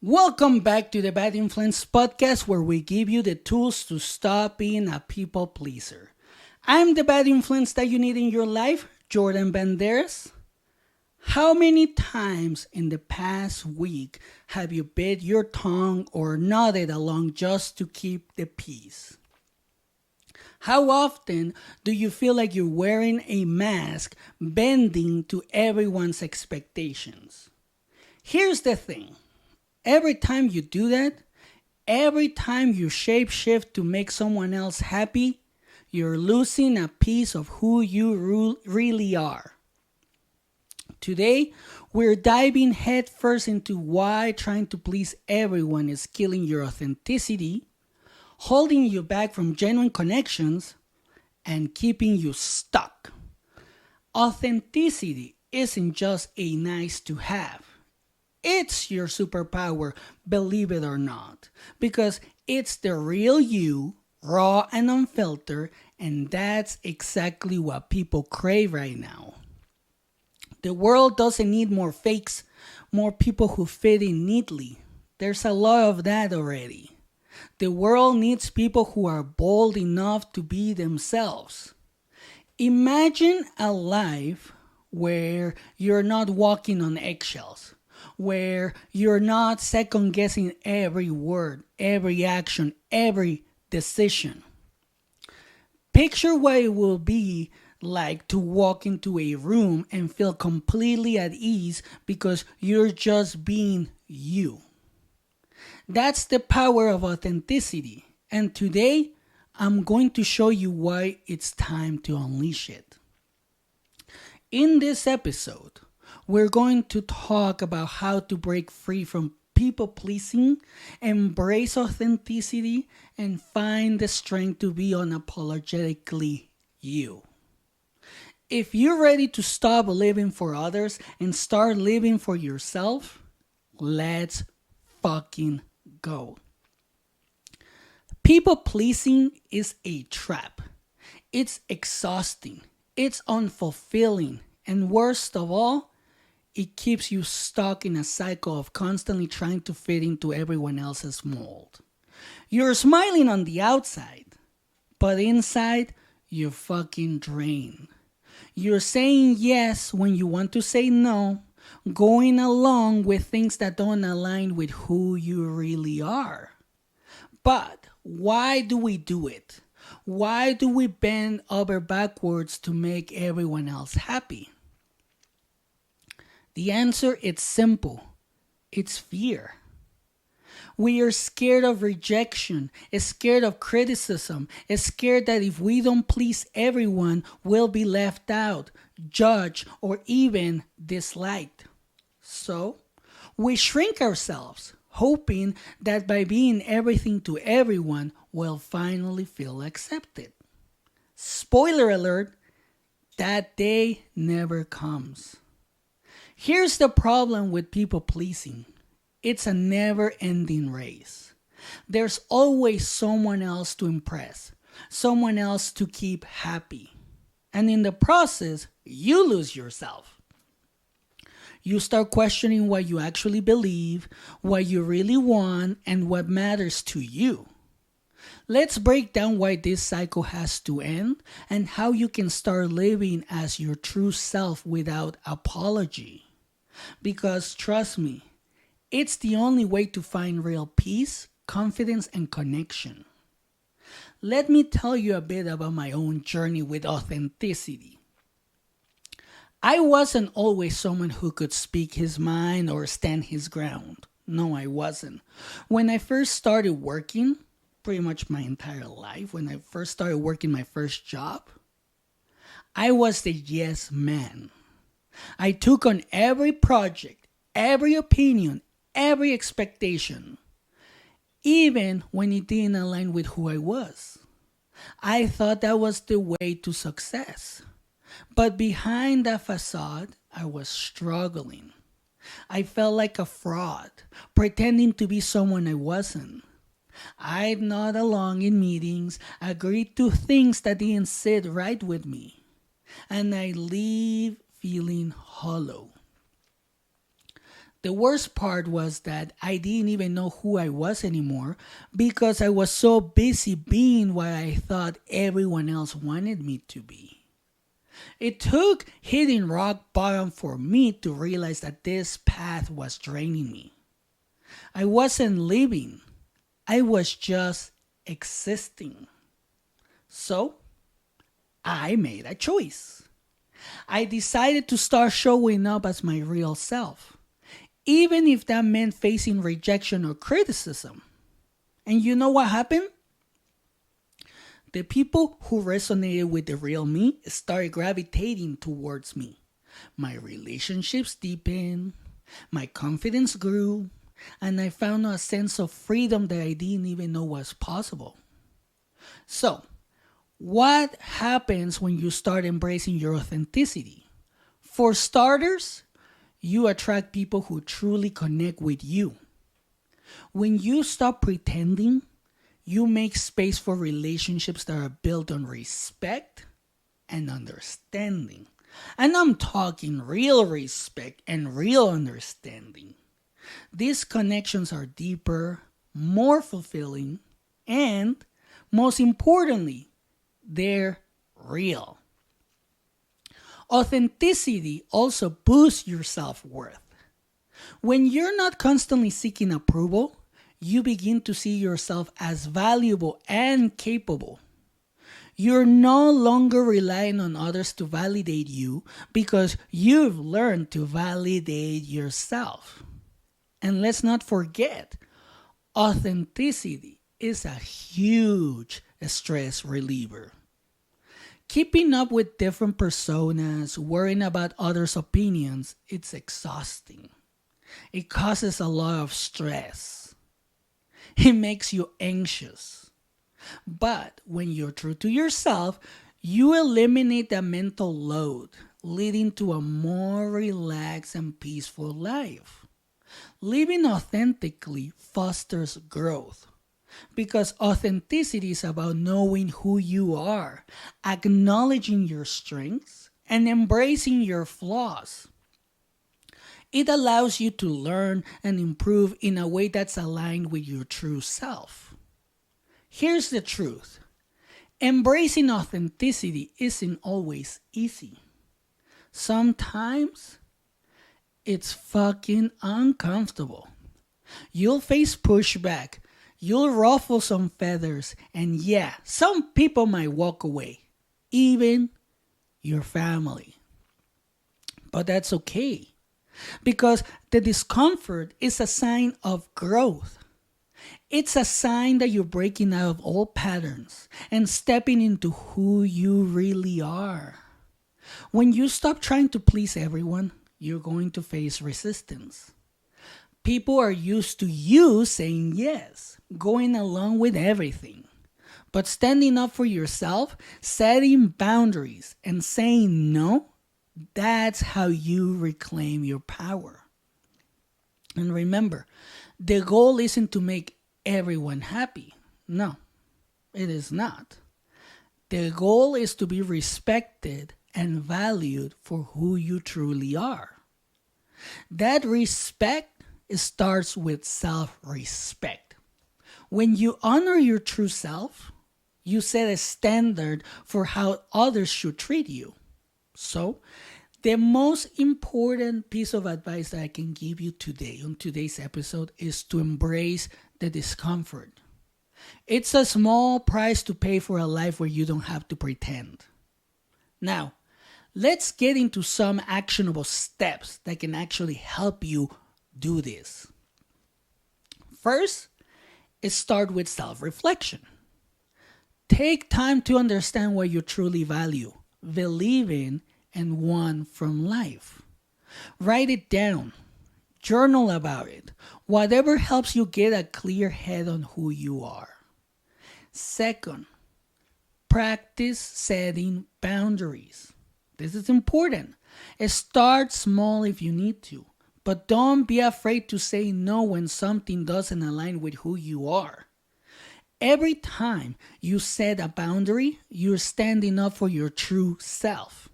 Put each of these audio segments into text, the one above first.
Welcome back to the Bad Influence podcast, where we give you the tools to stop being a people pleaser. I'm the bad influence that you need in your life, Bjordan Banderas. How many times in the past week have you bit your tongue or nodded along just to keep the peace? How often do you feel like you're wearing a mask, bending to everyone's expectations? Here's the thing. Every time you do that, every time you shapeshift to make someone else happy, you're losing a piece of who you really are. Today, we're diving headfirst into why trying to please everyone is killing your authenticity, holding you back from genuine connections, and keeping you stuck. Authenticity isn't just a nice to have. It's your superpower, believe it or not, because it's the real you, raw and unfiltered, and that's exactly what people crave right now. The world doesn't need more fakes, more people who fit in neatly. There's a lot of that already. The world needs people who are bold enough to be themselves. Imagine a life where you're not walking on eggshells, where you're not second guessing every word, every action, every decision. Picture what it will be like to walk into a room and feel completely at ease because you're just being you. That's the power of authenticity. And today, I'm going to show you why it's time to unleash it. In this episode, we're going to talk about how to break free from people pleasing, embrace authenticity, and find the strength to be unapologetically you. If you're ready to stop living for others and start living for yourself, let's fucking go. People pleasing is a trap. It's exhausting. It's unfulfilling. And worst of all, it keeps you stuck in a cycle of constantly trying to fit into everyone else's mold. You're smiling on the outside, but inside, you're fucking drained. You're saying yes when you want to say no, going along with things that don't align with who you really are. But why do we do it? Why do we bend over backwards to make everyone else happy? The answer is simple. It's fear. We are scared of rejection, scared of criticism, scared that if we don't please everyone, we'll be left out, judged, or even disliked. So, we shrink ourselves, hoping that by being everything to everyone, we'll finally feel accepted. Spoiler alert, that day never comes. Here's the problem with people pleasing. It's a never-ending race. There's always someone else to impress, someone else to keep happy. And in the process, you lose yourself. You start questioning what you actually believe, what you really want, and what matters to you. Let's break down why this cycle has to end and how you can start living as your true self without apology. Because trust me, it's the only way to find real peace, confidence, and connection. Let me tell you a bit about my own journey with authenticity. I wasn't always someone who could speak his mind or stand his ground. No, I wasn't. When I first started working, pretty much my entire life, when I first started working my first job, I was the yes man. I took on every project, every opinion, every expectation, even when it didn't align with who I was. I thought that was the way to success. But behind that facade, I was struggling. I felt like a fraud, pretending to be someone I wasn't. I'd nod along in meetings, agreed to things that didn't sit right with me, and I leave feeling hollow. The worst part was that I didn't even know who I was anymore because I was so busy being what I thought everyone else wanted me to be. It took hitting rock bottom for me to realize that this path was draining me. I wasn't living, I was just existing. So, I made a choice. I decided to start showing up as my real self, even if that meant facing rejection or criticism. And you know what happened? The people who resonated with the real me started gravitating towards me. My relationships deepened, my confidence grew, and I found a sense of freedom that I didn't even know was possible. So, what happens when you start embracing your authenticity? For starters, you attract people who truly connect with you. When you stop pretending, you make space for relationships that are built on respect and understanding. And I'm talking real respect and real understanding. These connections are deeper, more fulfilling, and most importantly, they're real. Authenticity also boosts your self-worth. When you're not constantly seeking approval, you begin to see yourself as valuable and capable. You're no longer relying on others to validate you because you've learned to validate yourself. And let's not forget, authenticity is a huge stress reliever. Keeping up with different personas, worrying about others' opinions, it's exhausting. It causes a lot of stress. It makes you anxious. But when you're true to yourself, you eliminate the mental load, leading to a more relaxed and peaceful life. Living authentically fosters growth because authenticity is about knowing who you are, acknowledging your strengths, and embracing your flaws. It allows you to learn and improve in a way that's aligned with your true self. Here's the truth. Embracing authenticity isn't always easy. Sometimes it's fucking uncomfortable. You'll face pushback, you'll ruffle some feathers, and yeah, some people might walk away, even your family. But that's okay, because the discomfort is a sign of growth. It's a sign that you're breaking out of old patterns and stepping into who you really are. When you stop trying to please everyone, you're going to face resistance. People are used to you saying yes, going along with everything. But standing up for yourself, setting boundaries, and saying no, that's how you reclaim your power. And remember, the goal isn't to make everyone happy. No, it is not. The goal is to be respected and valued for who you truly are. That respect starts with self-respect. When you honor your true self, you set a standard for how others should treat you. So, the most important piece of advice that I can give you today on today's episode is to embrace the discomfort. It's a small price to pay for a life where you don't have to pretend. Now, let's get into some actionable steps that can actually help you do this. First, start with self-reflection. Take time to understand what you truly value, believe in, and want from life. Write it down. Journal about it. Whatever helps you get a clear head on who you are. Second, practice setting boundaries. This is important. Start small if you need to, but don't be afraid to say no when something doesn't align with who you are. Every time you set a boundary, you're standing up for your true self.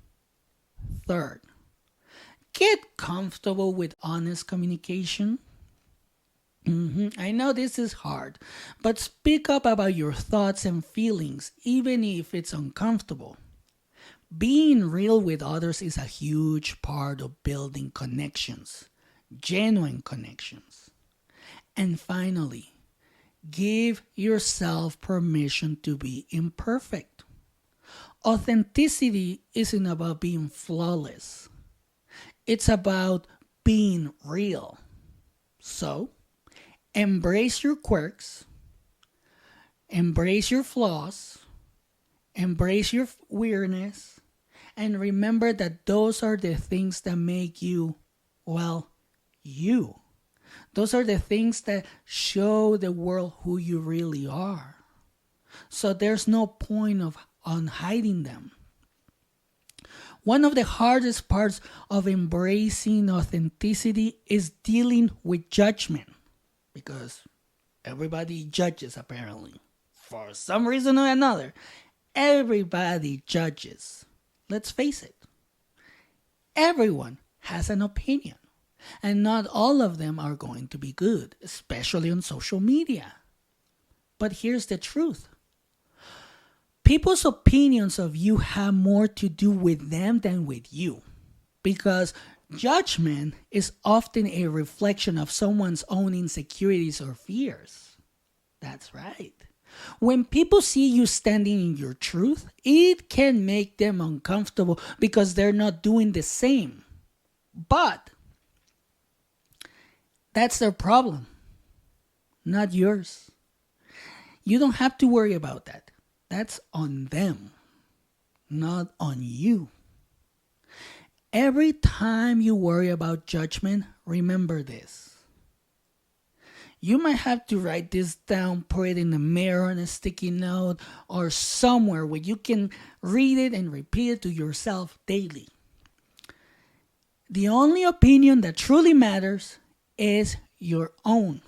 Third, Get comfortable with honest communication. I know this is hard, but speak up about your thoughts and feelings, even if it's uncomfortable. Being real with others is a huge part of building connections, genuine connections. And finally, give yourself permission to be imperfect. Authenticity isn't about being flawless, it's about being real. So, embrace your quirks, embrace your flaws, embrace your weirdness, and remember that those are the things that make you, well, you. Those are the things that show the world who you really are. So there's no point of on hiding them. One of the hardest parts of embracing authenticity is dealing with judgment, because everybody judges apparently. For some reason or another, everybody judges. Let's face it. Everyone has an opinion, and not all of them are going to be good, especially on social media. But here's the truth. People's opinions of you have more to do with them than with you, because judgment is often a reflection of someone's own insecurities or fears. That's right. When people see you standing in your truth, it can make them uncomfortable because they're not doing the same. But that's their problem, not yours. You don't have to worry about that. That's on them, not on you. Every time you worry about judgment, remember this. You might have to write this down, put it in the mirror on a sticky note, or somewhere where you can read it and repeat it to yourself daily. The only opinion that truly matters is your own.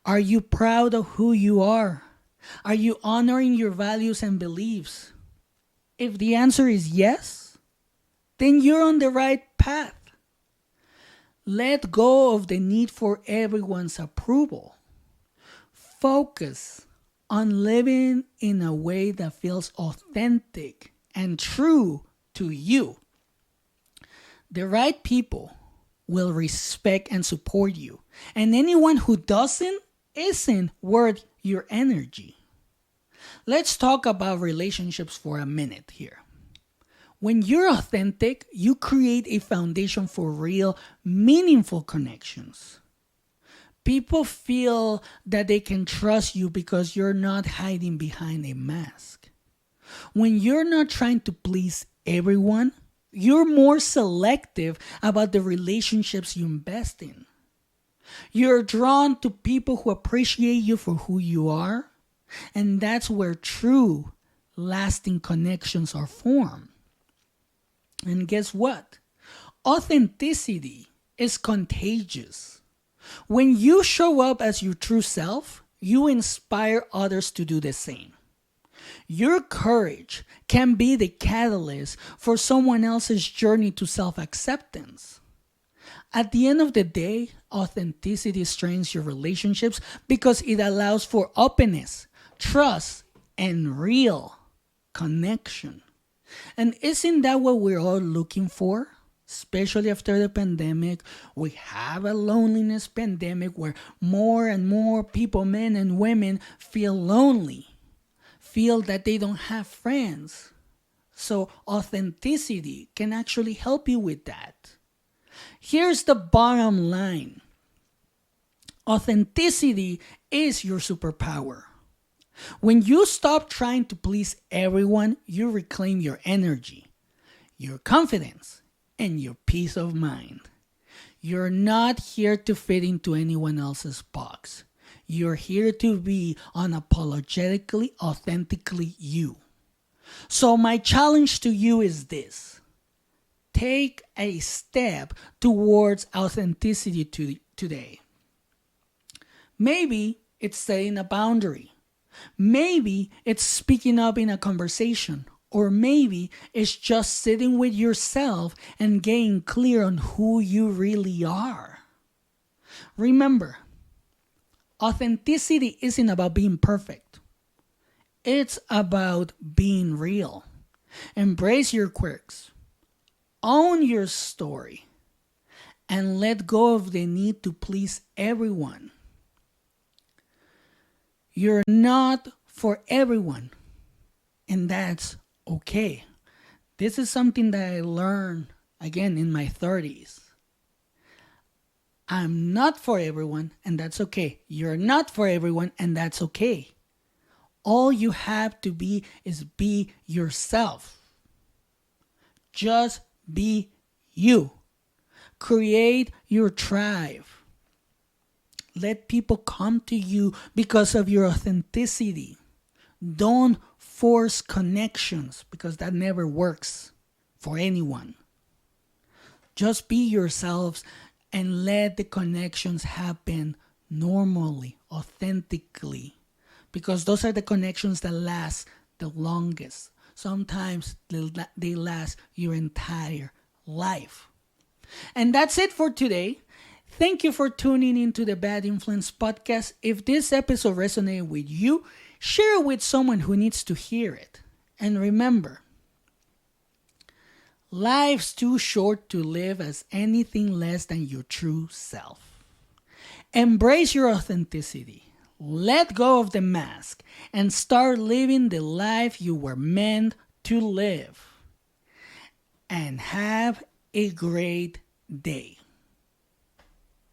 Are you proud of who you are? Are you honoring your values and beliefs? If the answer is yes, then you're on the right path. Let go of the need for everyone's approval. Focus on living in a way that feels authentic and true to you. The right people will respect and support you, and anyone who doesn't isn't worth your energy. Let's talk about relationships for a minute here. When you're authentic, you create a foundation for real, meaningful connections. People feel that they can trust you because you're not hiding behind a mask. When you're not trying to please everyone, you're more selective about the relationships you invest in. You're drawn to people who appreciate you for who you are, and that's where true, lasting connections are formed. And guess what? Authenticity is contagious. When you show up as your true self, you inspire others to do the same. Your courage can be the catalyst for someone else's journey to self-acceptance. At the end of the day, authenticity strengthens your relationships because it allows for openness, trust, and real connection. And isn't that what we're all looking for? Especially after the pandemic, we have a loneliness pandemic where more and more people, men and women, feel lonely, feel that they don't have friends. So authenticity can actually help you with that. Here's the bottom line. Authenticity is your superpower. When you stop trying to please everyone, you reclaim your energy, your confidence, and your peace of mind. You're not here to fit into anyone else's box. You're here to be unapologetically, authentically you. So my challenge to you is this. Take a step towards authenticity today. Maybe it's setting a boundary. Maybe it's speaking up in a conversation, Or maybe it's just sitting with yourself and getting clear on who you really are. Remember, authenticity isn't about being perfect. It's about being real. Embrace your quirks. Own your story. And let go of the need to please everyone. You're not for everyone. And that's okay. This is something that I learned again in my 30s. I'm not for everyone, and that's okay. You're not for everyone, and that's okay. All you have to be is be yourself. Just be you. Create your tribe. Let people come to you because of your authenticity. Don't force connections because that never works for anyone. Just be yourselves and let the connections happen normally, authentically. Because those are the connections that last the longest. Sometimes they last your entire life. And that's it for today. Thank you for tuning into the Bad Influence podcast. If this episode resonated with you, share it with someone who needs to hear it. And remember, life's too short to live as anything less than your true self. Embrace your authenticity. Let go of the mask and start living the life you were meant to live. And have a great day.